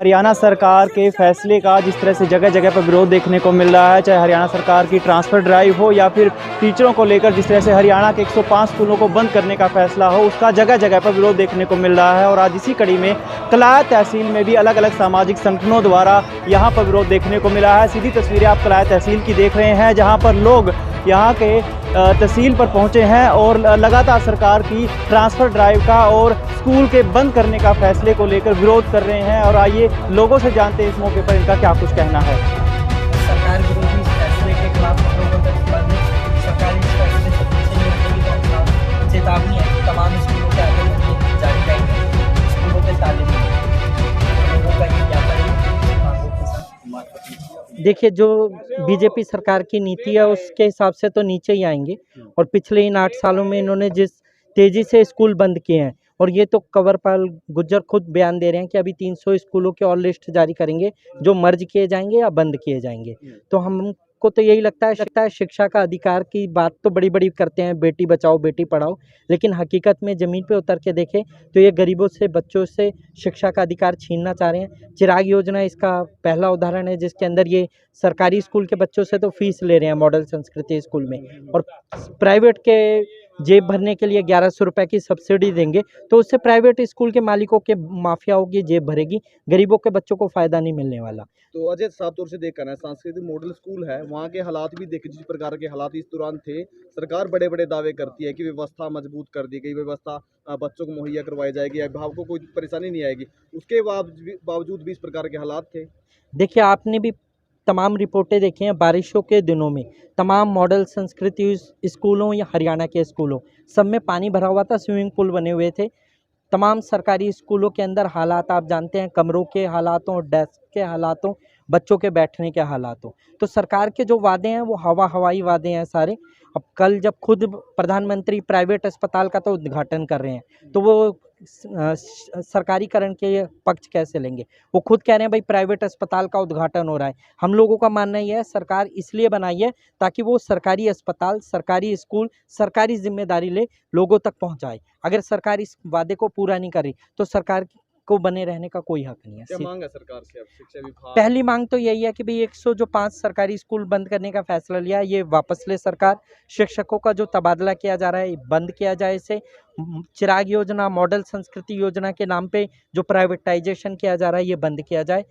हरियाणा सरकार के फैसले का जिस तरह से जगह जगह पर विरोध देखने को मिल रहा है, चाहे हरियाणा सरकार की ट्रांसफ़र ड्राइव हो या फिर टीचरों को लेकर जिस तरह से हरियाणा के 105 स्कूलों को बंद करने का फैसला हो, उसका जगह जगह पर विरोध देखने को मिल रहा है। और आज इसी कड़ी में कलाया तहसील में भी अलग अलग सामाजिक संगठनों द्वारा यहाँ पर विरोध देखने को मिला है। सीधी तस्वीरें आप कलाया तहसील की देख रहे हैं, जहाँ पर लोग यहाँ के तहसील पर पहुँचे हैं और लगातार सरकार की ट्रांसफ़र ड्राइव का और स्कूल के बंद करने का फैसले को लेकर विरोध कर रहे हैं। और आइए लोगों से जानते हैं इस मौके पर इनका क्या कुछ कहना है। सरकार विरोधी इस फैसले के खिलाफ हम लोगों का प्रतिबंध सरकारी इस फैसले से पीछे नहीं हटेगी। तो चेतावनी है कि तमाम स्कूलों के आगे बढ़ने जारी रहेंगे, स्कूलों के ताले लोगों का ये ज्ञापन है। देखिए, जो बीजेपी सरकार की नीति है उसके हिसाब से तो नीचे ही आएंगे। और पिछले इन 8 सालों में इन्होंने जिस तेज़ी से स्कूल बंद किए हैं, और ये तो कंवरपाल गुर्जर खुद बयान दे रहे हैं कि अभी 300 स्कूलों की और लिस्ट जारी करेंगे जो मर्ज किए जाएंगे या बंद किए जाएंगे। तो हमको तो यही लगता है शिक्षा का अधिकार की बात तो बड़ी बड़ी करते हैं, बेटी बचाओ बेटी पढ़ाओ, लेकिन हकीकत में ज़मीन पे उतर के देखें तो ये गरीबों से बच्चों से शिक्षा का अधिकार छीनना चाह रहे हैं। चिराग योजना इसका पहला उदाहरण है, जिसके अंदर ये सरकारी स्कूल के बच्चों से तो फीस ले रहे हैं मॉडल संस्कृति स्कूल में, और प्राइवेट के जेब भरने के लिए 1100 रुपये की सब्सिडी देंगे, तो उससे प्राइवेट स्कूल के मालिकों के माफियाओं की जेब भरेगी, गरीबों के बच्चों को फ़ायदा नहीं मिलने वाला। तो अजय, साफ तौर से देखकर ना सांस्कृतिक मॉडल स्कूल है, वहाँ के हालात भी देखे, जिस प्रकार के हालात इस दौरान थे। सरकार बड़े बड़े दावे करती है कि व्यवस्था मजबूत कर दी गई, व्यवस्था बच्चों को मुहैया करवाई जाएगी, अभिभावकों को कोई परेशानी नहीं आएगी, उसके बावजूद भी इस प्रकार के हालात थे। देखिए, आपने भी तमाम रिपोर्टें देखी हैं, बारिशों के दिनों में तमाम मॉडल संस्कृति स्कूलों या हरियाणा के स्कूलों सब में पानी भरा हुआ था, स्विमिंग पूल बने हुए थे। तमाम सरकारी स्कूलों के अंदर हालात आप जानते हैं, कमरों के हालातों, डेस्क के हालातों, बच्चों के बैठने के हालातों। तो सरकार के जो वादे हैं वो हवाई वादे हैं सारे। अब कल जब खुद प्रधानमंत्री प्राइवेट अस्पताल का तो उद्घाटन कर रहे हैं, तो वो सरकारीकरण के पक्ष कैसे लेंगे? वो खुद कह रहे हैं भाई प्राइवेट अस्पताल का उद्घाटन हो रहा है। हम लोगों का मानना ये है सरकार इसलिए बनाई है ताकि वो सरकारी अस्पताल, सरकारी स्कूल, सरकारी जिम्मेदारी ले लोगों तक पहुंचाए। अगर सरकार इस वादे को पूरा नहीं कर रही तो सरकार को बने रहने का कोई हक नहीं है। क्या मांग है सरकार से अब शिक्षा विभाग? पहली मांग तो यही है कि भाई 105 सरकारी स्कूल बंद करने का फैसला लिया है, ये वापस ले सरकार। शिक्षकों का जो तबादला किया जा रहा है बंद किया जाए इसे। चिराग योजना, मॉडल संस्कृति योजना के नाम पे जो प्राइवेटाइजेशन किया जा रहा है ये बंद किया जाए।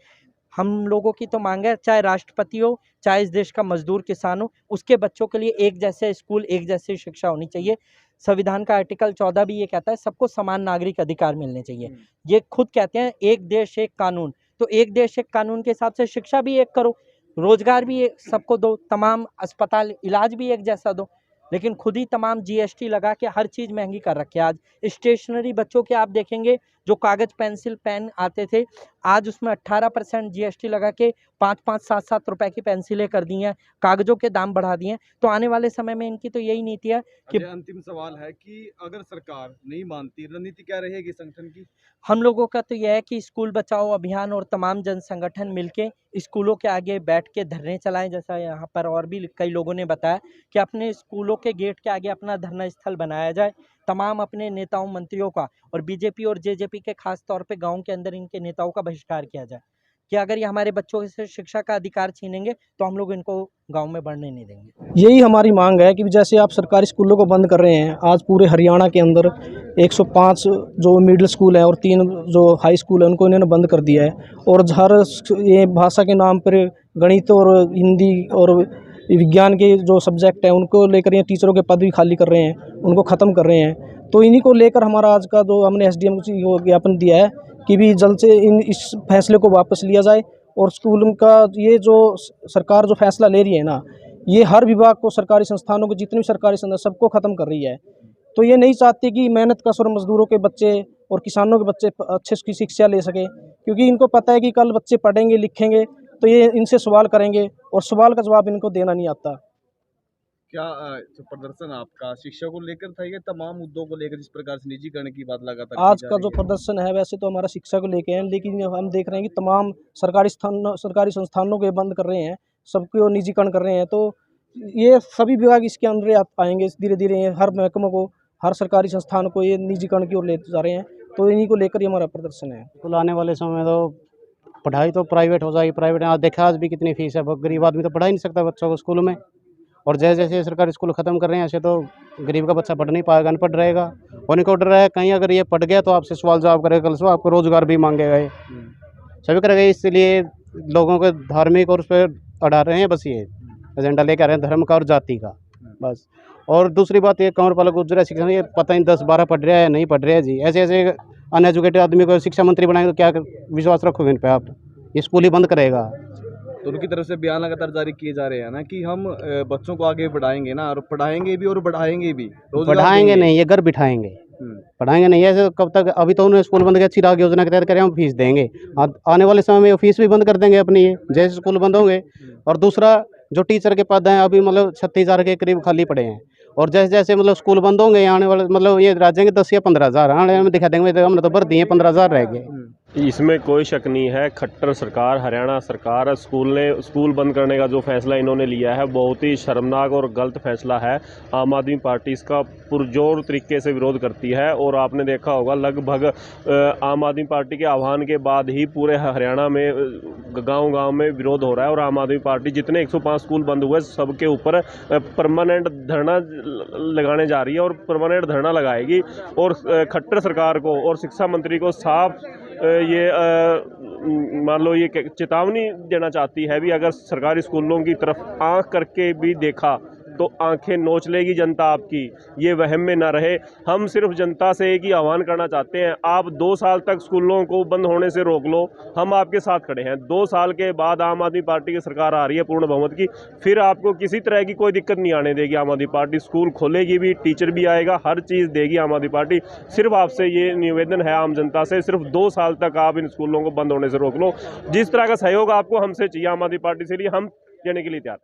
हम लोगों की तो मांग है, चाहे राष्ट्रपति हो, चाहे इस देश का मजदूर किसान हो, उसके बच्चों के लिए एक जैसे स्कूल, एक जैसी शिक्षा होनी चाहिए। संविधान का आर्टिकल 14 भी ये कहता है सबको समान नागरिक अधिकार मिलने चाहिए। ये खुद कहते हैं एक देश एक कानून, तो एक देश एक कानून के हिसाब से शिक्षा भी एक करो, रोजगार भी एक सबको दो, तमाम अस्पताल इलाज भी एक जैसा दो। लेकिन खुद ही तमाम जीएसटी लगा के हर चीज़ महंगी कर रखी है। आज स्टेशनरी बच्चों के आप देखेंगे जो कागज़ पेंसिल पेन आते थे, आज उसमें 18% जीएसटी लगा के 5-5, 7-7 रुपए की पेंसिलें कर दी हैं, कागज़ों के दाम बढ़ा दिए हैं। तो आने वाले समय में इनकी तो यही नीति है कि अंतिम सवाल है कि अगर सरकार नहीं मानती, रणनीति क्या रहेगी संगठन की? हम लोगों का तो यह है कि स्कूल बचाओ अभियान और तमाम जन संगठन मिलके स्कूलों के आगे बैठ के धरने चलाएं, जैसा यहाँ पर और भी कई लोगों ने बताया कि अपने स्कूलों के गेट के आगे अपना धरना स्थल बनाया जाए। तमाम अपने नेताओं मंत्रियों का और बीजेपी और जेजेपी के खास तौर पे गांव के अंदर इनके नेताओं का बहिष्कार किया जाए कि अगर ये हमारे बच्चों से शिक्षा का अधिकार छीनेंगे तो हम लोग इनको गांव में बढ़ने नहीं देंगे। यही हमारी मांग है कि जैसे आप सरकारी स्कूलों को बंद कर रहे हैं, आज पूरे हरियाणा के अंदर 105 जो मिडिल स्कूल है और 3 जो हाई स्कूल है उनको इन्होंने बंद कर दिया है। और हर ये भाषा के नाम पर गणित और हिंदी और विज्ञान के जो सब्जेक्ट हैं उनको लेकर ये टीचरों के पद भी खाली कर रहे हैं, उनको ख़त्म कर रहे हैं। तो इन्हीं को लेकर हमारा आज का जो हमने एसडीएम को ज्ञापन दिया है कि भी जल्द से इस फैसले को वापस लिया जाए। और स्कूल का ये जो सरकार जो फैसला ले रही है ना, ये हर विभाग को, सरकारी संस्थानों को, जितने भी सरकारी संस्थान सबको ख़त्म कर रही है। तो ये नहीं चाहती कि मेहनत कश और मजदूरों के बच्चे और किसानों के बच्चे अच्छे की शिक्षा ले सके, क्योंकि इनको पता है कि कल बच्चे पढ़ेंगे लिखेंगे तो ये इनसे सवाल करेंगे और सवाल का जवाब इनको देना नहीं आता। क्या प्रदर्शन आपका शिक्षा को लेकर था या तमाम मुद्दों को लेकर, जिस प्रकार से निजीकरण की बात लगातार आज का जो प्रदर्शन है वैसे तो हमारा शिक्षा को लेके है, लेकिन हम देख रहे हैं कि तमाम सरकारी संस्थानों को बंद कर रहे हैं, सबको निजीकरण कर रहे हैं। तो ये सभी विभाग इसके अंदर आएंगे धीरे धीरे, हर महकमों को, हर सरकारी संस्थान को ये निजीकरण की ओर ले जा रहे हैं। तो इन्हीं को लेकर ही हमारा प्रदर्शन है। आने वाले समय में तो पढ़ाई तो प्राइवेट हो जाएगी, प्राइवेट यहाँ देखा आज भी कितनी फीस है, गरीब आदमी तो पढ़ा ही नहीं सकता बच्चों को स्कूल में। और जैसे जैसे सरकारी स्कूल ख़त्म कर रहे हैं ऐसे तो गरीब का बच्चा पढ़ नहीं पाएगा, अनपढ़ रहेगा। उन्हीं को डर है कहीं अगर ये पढ़ गया तो आपसे सवाल जवाब करेगा, कल से आपको रोज़गार भी मांगेगा, ये सभी करेगा। इसलिए लोगों को धार्मिक और उस पर अड़ा रहे हैं, बस ये एजेंडा लेकर आ रहे हैं धर्म का और जाति का बस। और दूसरी बात ये कंवरपाल गुर्जर है शिक्षा में, ये पता नहीं 10-12 पढ़ रहा है या नहीं पढ़ रहा है जी। ऐसे ऐसे अनएजुकेटेड आदमी को शिक्षा मंत्री बनाएंगे तो क्या विश्वास रखोगे इन पे आप? ये स्कूल ही बंद करेगा। तो उनकी तरफ से बयान लगातार जारी किए जा रहे हैं ना कि हम बच्चों को आगे बढ़ाएंगे ना, और पढ़ाएंगे भी और बढ़ाएंगे भी, रोजगार पढ़ाएंगे देंगे। नहीं, ये घर बिठाएंगे, पढ़ाएंगे नहीं। ऐसे कब तक? अभी तो उन्होंने स्कूल बंद किया, चिराग योजना के तहत करें, हम फीस देंगे। आने वाले समय में वो फीस भी बंद कर देंगे अपनी, ये जैसे स्कूल बंद होंगे। और दूसरा जो टीचर के पद हैं अभी मतलब 36,000 के करीब खाली पड़े हैं, और जैसे जैसे मतलब स्कूल बंद होंगे आने वाले मतलब ये राज्य के 10 या 15,000 आने में दिखा देंगे। हमने तो भर दिए, 15,000 रह गए। इसमें कोई शक नहीं है, खट्टर सरकार, हरियाणा सरकार स्कूल बंद करने का जो फैसला इन्होंने लिया है बहुत ही शर्मनाक और गलत फैसला है। आम आदमी पार्टी इसका पुरजोर तरीके से विरोध करती है, और आपने देखा होगा लगभग आम आदमी पार्टी के आह्वान के बाद ही पूरे हरियाणा में गांव-गांव में विरोध हो रहा है। और आम आदमी पार्टी जितने 105 स्कूल बंद हुए सबके ऊपर परमानेंट धरना लगाने जा रही है, और परमानेंट धरना लगाएगी। और खट्टर सरकार को और शिक्षा मंत्री को साफ ये मान लो ये चेतावनी देना चाहती है भी, अगर सरकारी स्कूलों की तरफ आंख करके भी देखा तो आंखें नोच लेगी जनता आपकी। ये वहम में ना रहे। हम सिर्फ जनता से एक ही आह्वान करना चाहते हैं, आप 2 साल तक स्कूलों को बंद होने से रोक लो, हम आपके साथ खड़े हैं। 2 साल के बाद आम आदमी पार्टी की सरकार आ रही है पूर्ण बहुमत की, फिर आपको किसी तरह की कोई दिक्कत नहीं आने देगी आम आदमी पार्टी। स्कूल खोलेगी भी, टीचर भी आएगा, हर चीज़ देगी आम आदमी पार्टी। सिर्फ आपसे ये निवेदन है आम जनता से, सिर्फ 2 साल तक आप इन स्कूलों को बंद होने से रोक लो। जिस तरह का सहयोग आपको हमसे चाहिए आम आदमी पार्टी से लिए, हम देने के लिए तैयार।